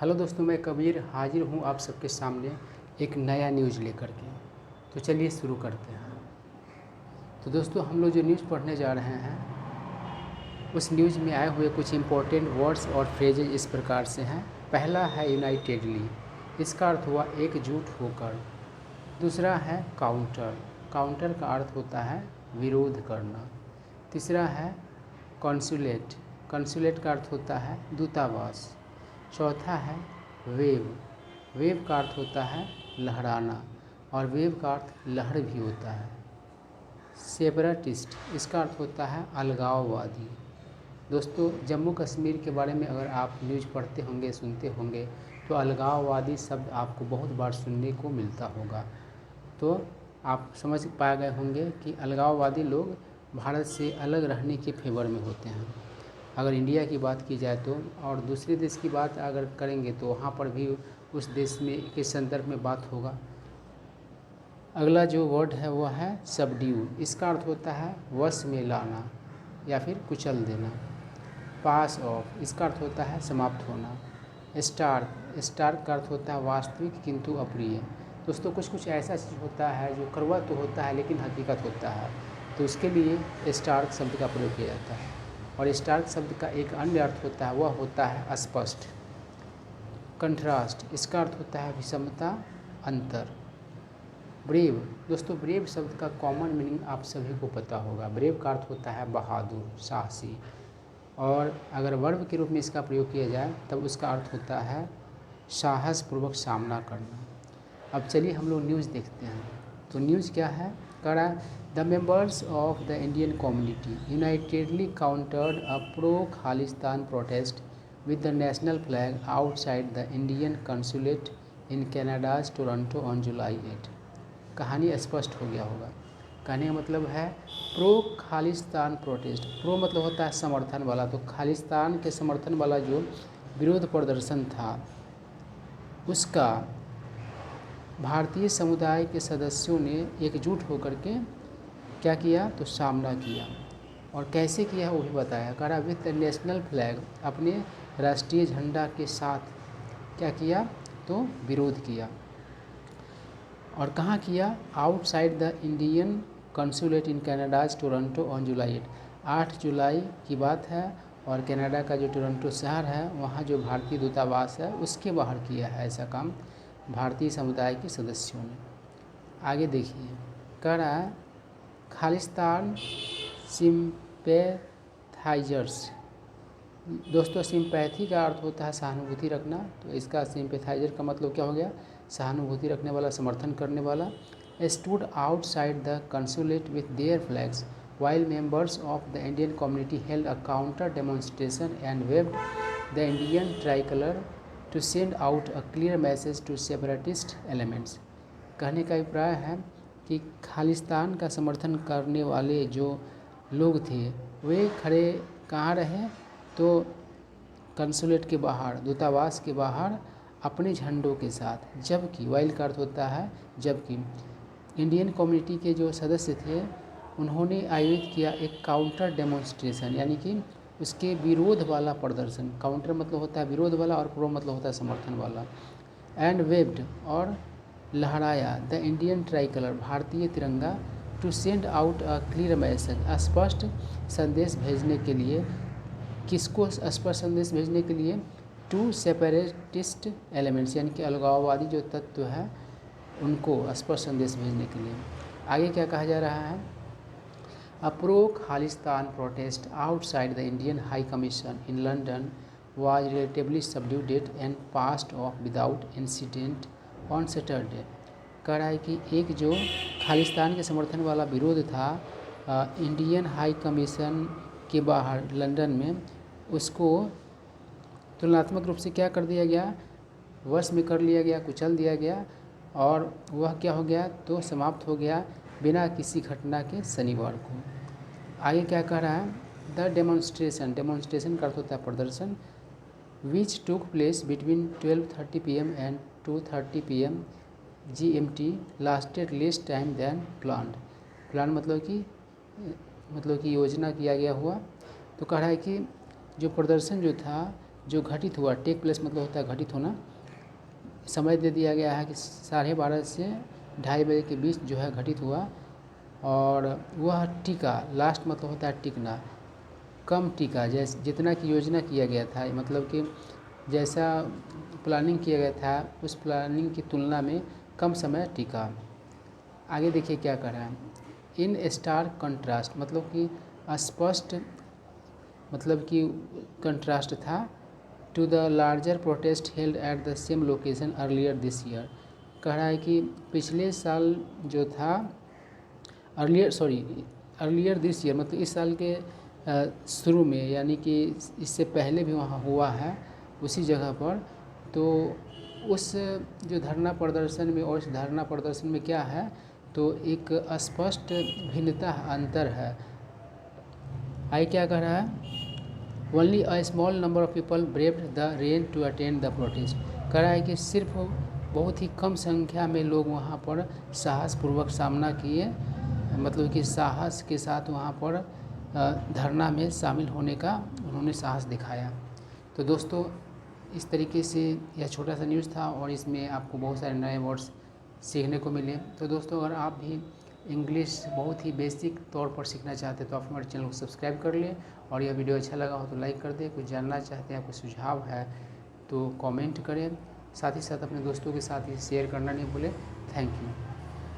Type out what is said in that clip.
Hello दोस्तों, मैं कबीर हाजिर हूँ आप सबके सामने एक नया न्यूज़ लेकर के। तो चलिए शुरू करते हैं। तो दोस्तों, हम लोग जो न्यूज़ पढ़ने जा रहे हैं उस न्यूज़ में आए हुए कुछ इम्पोर्टेंट वर्ड्स और फ्रेजेज इस प्रकार से हैं। पहला है यूनाइटेडली, इसका अर्थ हुआ एकजुट होकर। दूसरा है काउंटर, काउंटर का अर्थ होता है विरोध करना। तीसरा है कॉन्सुलेट, कॉन्सुलेट का अर्थ होता है दूतावास। चौथा है वेव, वेव का अर्थ होता है लहराना और वेव का अर्थ लहर भी होता है। सेपरेटिस्ट, इसका अर्थ होता है अलगाववादी। दोस्तों, जम्मू कश्मीर के बारे में अगर आप न्यूज़ पढ़ते होंगे, सुनते होंगे, तो अलगाववादी शब्द आपको बहुत बार सुनने को मिलता होगा। तो आप समझ पा गए होंगे कि अलगाववादी लोग भारत से अलग रहने के फेवर में होते हैं। अगर इंडिया की बात की जाए तो, और दूसरे देश की बात अगर करेंगे तो वहाँ पर भी उस देश में के संदर्भ में बात होगा। अगला जो वर्ड है वो है सबड्यू, इसका अर्थ होता है वश में लाना या फिर कुचल देना। पास ऑफ, इसका अर्थ होता है समाप्त होना। स्टार्क, स्टार्क का अर्थ होता है वास्तविक किंतु अप्रिय। दोस्तों, कुछ कुछ ऐसा चीज़ होता है जो कड़वा तो होता है लेकिन हकीकत होता है, तो उसके लिए स्टार्क शब्द का प्रयोग किया जाता है। और स्टार्क शब्द का एक अन्य अर्थ होता है, वह होता है स्पष्ट। कंट्रास्ट, इसका अर्थ होता है विषमता, अंतर। ब्रेव, दोस्तों ब्रेव शब्द का कॉमन मीनिंग आप सभी को पता होगा। ब्रेव का अर्थ होता है बहादुर, साहसी। और अगर वर्ब के रूप में इसका प्रयोग किया जाए तब उसका अर्थ होता है साहसपूर्वक सामना करना। अब चलिए हम लोग न्यूज़ देखते हैं। तो न्यूज़ क्या है? कह रहा है the members of the Indian community unitedly countered a pro Khalistan protest with the national flag outside the Indian consulate in Canada's Toronto on July 8। कहानी स्पष्ट हो गया होगा। कहने का मतलब है प्रो खालिस्तान प्रोटेस्ट। प्रो मतलब होता है समर्थन वाला, तो खालिस्तान के समर्थन वाला जो विरोध प्रदर्शन था उसका भारतीय समुदाय के सदस्यों ने एकजुट होकर के क्या किया, तो सामना किया। और कैसे किया वो भी बताया। कह रहा विद द नेशनल फ्लैग, अपने राष्ट्रीय झंडा के साथ क्या किया, तो विरोध किया। और कहाँ किया? Outside the Indian consulate in Canada's Toronto on July 8। 8 जुलाई की बात है और कनाडा का जो टोरंटो शहर है वहाँ जो भारतीय दूतावास है उसके बाहर किया है ऐसा काम भारतीय समुदाय के सदस्यों ने। आगे देखिए, कह रहा है खालिस्तान सिंपैथाइजर्स। दोस्तों, सिंपैथी का अर्थ होता है सहानुभूति रखना, तो इसका सिंपैथाइजर का मतलब क्या हो गया? सहानुभूति रखने वाला, समर्थन करने वाला। Stood outside the consulate with their flags while members of the Indian community held a counter demonstration and waved the Indian tricolor to send out a clear message to separatist elements। कहने का अभिप्राय है कि खालिस्तान का समर्थन करने वाले जो लोग थे वे खड़े कहाँ रहे, तो कंसुलेट के बाहर, दूतावास के बाहर अपने झंडों के साथ। जबकि वाइल का अर्थ होता है जबकि इंडियन कम्युनिटी के जो सदस्य थे उन्होंने आयोजित किया एक काउंटर डेमोन्स्ट्रेशन, यानी कि उसके विरोध वाला प्रदर्शन। काउंटर मतलब होता है विरोध वाला और प्रो मतलब होता है समर्थन वाला। एंड वेव्ड, और लहराया, द इंडियन ट्राइकलर, भारतीय तिरंगा, to send out a clear message, स्पष्ट संदेश भेजने के लिए। किसको स्पष्ट संदेश भेजने के लिए? टू सेपरेटिस्ट एलिमेंट्स, यानी कि अलगाववादी जो तत्व है उनको स्पष्ट संदेश भेजने के लिए। आगे क्या कहा जा रहा है? A pro-Khalistan protest outside the Indian High Commission in London was relatively subdued and passed off without incident on Saturday। कह रहा है कि एक जो खालिस्तान के समर्थन वाला विरोध था इंडियन हाई कमीशन के बाहर लंदन में, उसको तुलनात्मक रूप से क्या कर दिया गया, वश में कर लिया गया, कुचल दिया गया, और वह क्या हो गया, तो समाप्त हो गया बिना किसी घटना के शनिवार को। आगे क्या कह रहा है? द डेमोन्स्ट्रेशन, डेमोन्स्ट्रेशन का अर्थ होता है प्रदर्शन, which took place between 12:30 PM and 2:30 PM GMT lasted less time than planned. Plan मतलब कि योजना किया गया हुआ। तो कह रहा है कि जो प्रदर्शन जो था जो घटित हुआ, टेक प्लेस मतलब होता है घटित होना, समय दे दिया गया है कि 12:30 से 2:30 बजे के बीच जो है घटित हुआ। और वह टीका, लास्ट मतलब होता है टिकना, कम टीका जैसे जितना की योजना किया गया था, मतलब कि जैसा प्लानिंग किया गया था उस प्लानिंग की तुलना में कम समय टीका। आगे देखिए क्या कर रहा है, इन स्टार कंट्रास्ट मतलब कि स्पष्ट, मतलब कि कंट्रास्ट था, to the larger protest held at the same location earlier this year. कह रहा है कि पिछले साल जो था, अर्लियर दिस ईयर मतलब इस साल के शुरू में, यानी कि इससे पहले भी वहाँ हुआ है उसी जगह पर। तो उस जो धरना प्रदर्शन में और इस धरना प्रदर्शन में क्या है, तो एक स्पष्ट भिन्नता, अंतर है। आगे क्या कह रहा है, only a small number of people braved the rain to attend the protest. कह रहा है कि सिर्फ बहुत ही कम संख्या में लोग वहाँ पर साहसपूर्वक सामना किए, मतलब कि साहस के साथ वहाँ पर धरना में शामिल होने का उन्होंने साहस दिखाया। तो दोस्तों इस तरीके से यह छोटा सा न्यूज़ था और इसमें आपको बहुत सारे नए वर्ड्स सीखने को मिले। तो दोस्तों अगर आप भी इंग्लिश बहुत ही बेसिक तौर पर सीखना चाहते हैं तो आप हमारे चैनल को सब्सक्राइब कर लें, और यह वीडियो अच्छा लगा हो तो लाइक कर दें। कुछ जानना चाहते हैं, कोई सुझाव है तो कमेंट करें, साथ ही साथ अपने दोस्तों के साथ ये शेयर करना नहीं भूलें। Thank you.